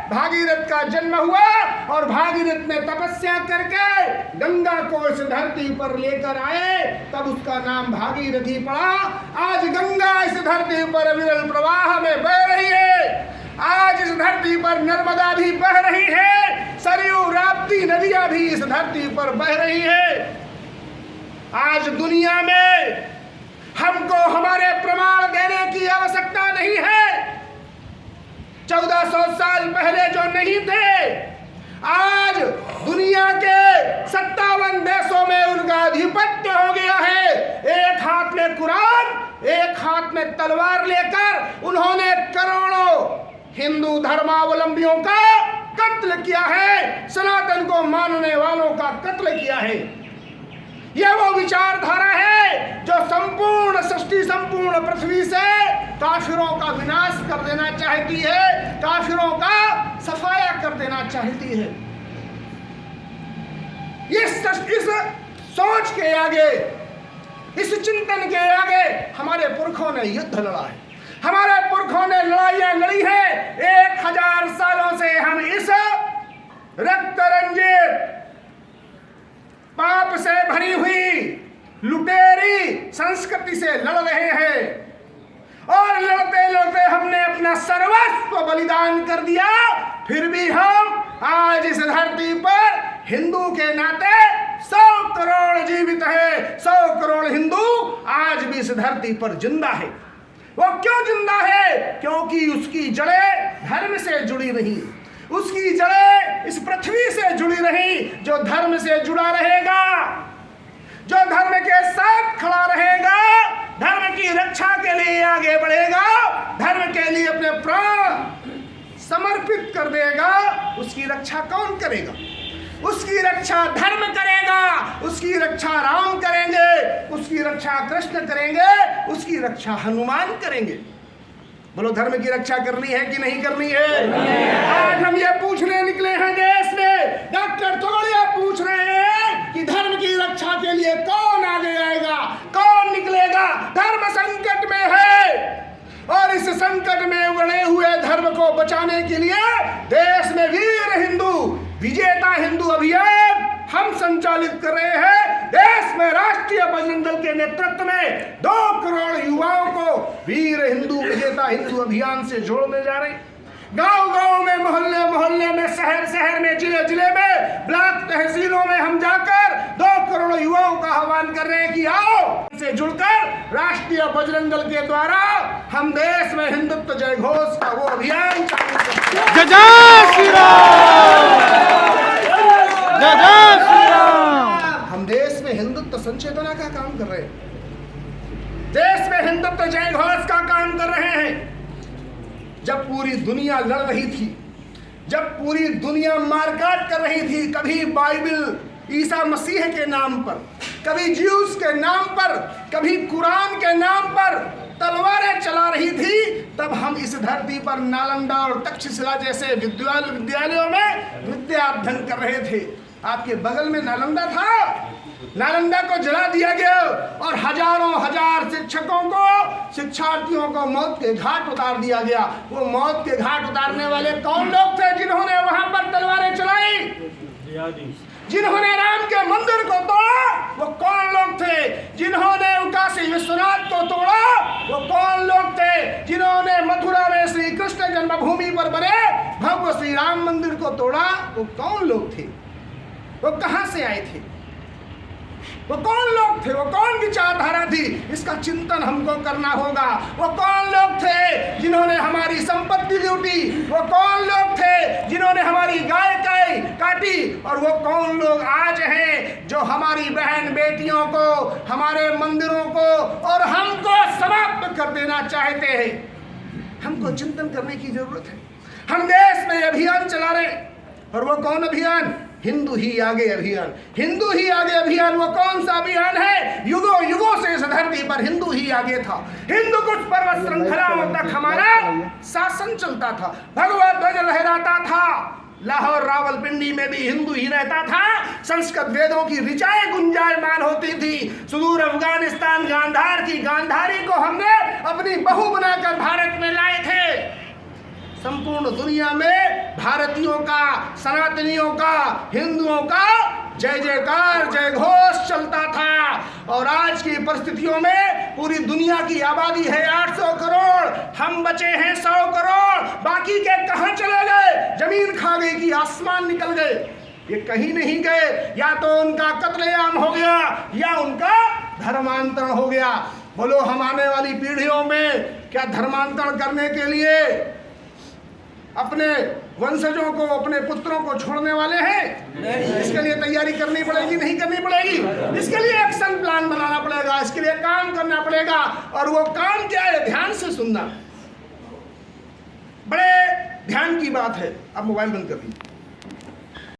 भागीरथ का जन्म हुआ और भागीरथ ने तपस्या करके गंगा को इस धरती पर लेकर आए, तब उसका नाम भागीरथी पड़ा। आज गंगा इस धरती पर अविरल प्रवाह में बह रही है। आज इस धरती पर नर्मदा भी बह रही है, सरयू राप्ती नदियां भी इस धरती पर बह रही है। आज दुनिया में हमको हमारे प्रमाण देने की आवश्यकता नहीं है। 1400 साल पहले जो नहीं थे, आज दुनिया के 57 देशों में उनका आधिपत्य हो गया है। एक हाथ में कुरान, एक हाथ में तलवार लेकर उन्होंने करोड़ों हिंदू धर्मावलंबियों का कत्ल किया है, सनातन को मानने वालों का कत्ल किया है। यह वो विचारधारा है जो संपूर्ण सृष्टि, संपूर्ण पृथ्वी से काफिरों का विनाश कर देना चाहती है, काफिरों का सफाया कर देना चाहती है। इस सोच के आगे, इस चिंतन के आगे हमारे पुरखों ने युद्ध लड़ा है, हमारे पुरखों ने लड़ाइयां लड़ी है। 1000 सालों से हम इस रक्त रंजित, पाप से भरी हुई लुटेरी संस्कृति से लड़ रहे हैं और लड़ते लड़ते हमने अपना सर्वस्व बलिदान कर दिया। फिर भी हम आज इस धरती पर हिंदू के नाते 100 करोड़ जीवित है। 100 करोड़ हिंदू आज भी इस धरती पर जिंदा है। वो क्यों जिंदा है? क्योंकि उसकी जड़ें धर्म से जुड़ी रही, उसकी जड़ें इस पृथ्वी से जुड़ी रही। जो धर्म से जुड़ा रहेगा, जो धर्म के साथ खड़ा रहेगा, धर्म की रक्षा के लिए आगे बढ़ेगा, धर्म के लिए अपने प्राण समर्पित कर देगा, उसकी रक्षा कौन करेगा? उसकी रक्षा धर्म करेगा, उसकी रक्षा राम करेंगे, उसकी रक्षा कृष्ण करेंगे, उसकी रक्षा हनुमान करेंगे। बोलो, धर्म की रक्षा करनी है कि नहीं करनी है? आज हम ये पूछने निकले हैं देश में, डॉक्टर तोड़िया पूछ रहे हैं कि धर्म की रक्षा के लिए कौन आगे आएगा, कौन निकलेगा? धर्म संकट में है और इस संकट में उड़े हुए धर्म को बचाने के लिए देश में वीर हिंदू, विजेता हिंदू अभियान हम संचालित कर रहे हैं। देश में राष्ट्रीय बजरंग दल के नेतृत्व में 2 करोड़ युवाओं को वीर हिंदू, विजेता हिंदू अभियान से जोड़ने जा रहे हैं। गांव गांव में, मोहल्ले मोहल्ले में, शहर शहर में, जिले जिले में, ब्लॉक तहसीलों में हम जाकर 2 करोड़ युवाओं का आह्वान कर रहे हैं कि आओ से जुड़कर राष्ट्रीय बजरंग दल के द्वारा हम देश में हिंदुत्व जय घोष का वो अभियान चालू करते हैं। जय श्री राम, जय श्री राम। हम देश में हिंदुत्व संचेतना का काम कर रहे हैं, देश में हिंदुत्व जय घोष का काम कर रहे हैं। जब पूरी दुनिया लड़ रही थी, जब पूरी दुनिया मारकाट कर रही थी, कभी बाइबल ईसा मसीह के नाम पर, कभी ज्यूस के नाम पर, कभी कुरान के नाम पर तलवारें चला रही थी, तब हम इस धरती पर नालंदा और तक्षशिला जैसे विद्यालयों में विद्या अध्ययन कर रहे थे। आपके बगल में नालंदा था, नालंदा को जला दिया गया और हजारों हजार शिक्षकों को, शिक्षार्थियों को मौत के घाट उतार दिया गया। वो मौत के घाट उतारने वाले कौन लोग थे जिन्होंने वहां पर तलवारें चलाई, जिन्होंने राम के मंदिर को तोड़ा? वो कौन लोग थे जिन्होंने काशी विश्वनाथ को तोड़ा? वो कौन लोग थे जिन्होंने मथुरा में श्री कृष्ण जन्मभूमि पर बने भव्य श्री राम मंदिर को तोड़ा? वो कौन लोग थे? वो कहां से आए थे? वो कौन लोग थे? वो कौन विचारधारा थी? इसका चिंतन हमको करना होगा। वो कौन लोग थे जिन्होंने हमारी संपत्ति लूटी? वो कौन लोग थे जिन्होंने हमारी गाय काटी? और वो कौन लोग आज हैं जो हमारी बहन बेटियों को, हमारे मंदिरों को और हमको समाप्त कर देना चाहते हैं? हमको चिंतन करने की जरूरत है। हम देश में अभियान चला रहे, और वो कौन अभियान? हिंदू ही आगे अभियान। हिंदू ही आगे अभियान वो कौन सा अभियान है? युगों युगों से इस धरती पर हिंदू ही आगे था। हिंदू कुछ पर्वत श्रृंखलाओं तक हमारा शासन चलता था, भगवा ध्वज लहराता था, लाहौर रावलपिंडी में भी हिंदू ही रहता था, संस्कृत वेदों की ऋचाएं गुंजायमान होती थी। सुदूर अफगानिस्तान गांधार की गांधारी को हमने अपनी बहू बनाकर भारत में लाए थे। संपूर्ण दुनिया में भारतीयों का, सनातनियों का, हिंदुओं का जय जयकार, जय घोष चलता था। और आज की परिस्थितियों में पूरी दुनिया की आबादी है 800 करोड़, हम बचे हैं 100 करोड़, बाकी के कहां चले गए? जमीन खा गई कि आसमान निकल गए? ये कहीं नहीं गए। या तो उनका कत्लेआम हो गया या उनका धर्मांतरण हो गया। बोलो, हम आने वाली पीढ़ियों में क्या धर्मांतरण करने के लिए अपने वंशजों को, अपने पुत्रों को छोड़ने वाले हैं? नहीं। इसके लिए तैयारी करनी पड़ेगी, नहीं करनी पड़ेगी? इसके लिए एक्शन प्लान बनाना पड़ेगा, इसके लिए काम करना पड़ेगा। और वो काम क्या है? ध्यान से सुनना, बड़े ध्यान की बात है। अब मोबाइल बंद कर दीजिए।